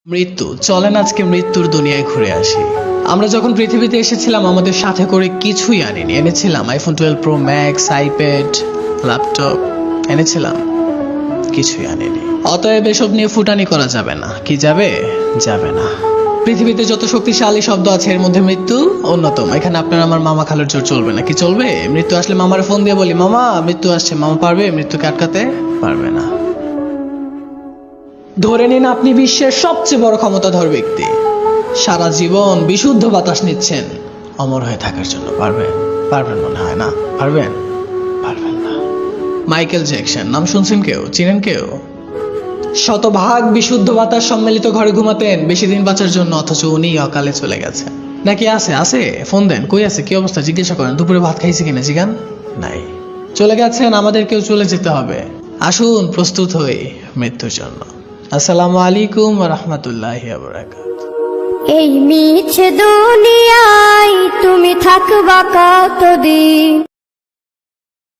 মৃত্যু, চলেন আজকে মৃত্যুর দুনিয়ায় ঘুরে আসি। আমরা যখন পৃথিবীতে এসেছিলাম আমাদের সাথে করে কিছুই আনিনি। এনেছিলাম iPhone 12 pro max, iPad, laptop এনেছিলাম, কিছুই আনিনি। অতএব এসব নিয়ে ফুটানি করা যাবে না। কি যাবে? যাবে না। পৃথিবীতে যত শক্তিশালী শব্দ আছে এর মধ্যে মৃত্যু অন্যতম। এখানে আপনার আমার মামা খালুর জোর চলবে না। কি চলবে? মৃত্যু আসলে মামার ফোন দিয়ে বলি, মামা মৃত্যু আসছে। মামা পারবে মৃত্যুকে আটকাতে? পারবে না। ধরে নিন আপনি বিশ্বের সবচেয়ে বড় ক্ষমতাধর ব্যক্তি, সারা জীবন বিশুদ্ধ বাতাস নিচ্ছেন অমর হয়ে থাকার জন্য। পারবেন? পারবেন মনে হয় না। পারবেন? পারবেন না। মাইকেল জ্যাকসন নাম শুনছেন? কেউ চিনেন? কেউ শতভাগ বিশুদ্ধ বাতাস সম্মিলিত ঘরে ঘুমাতেন বেশি দিন বাঁচার জন্য, অথচ উনি অকালে চলে গেছেন। নাকি আছে? আছে, ফোন দেন। কই আছে? কি অবস্থা জিজ্ঞাসা করেন। দুপুরে ভাত খাইছে কিনা জিগান। নাই, চলে গেছেন। আমাদেরকেও চলে যেতে হবে। আসুন প্রস্তুত হই মৃত্যুর জন্য। আসসালামু আলাইকুম ওয়া রাহমাতুল্লাহি ওয়া বারাকাতুহু। এই মিছে দুনিয়ায় তুমি থাকবা কতদিন।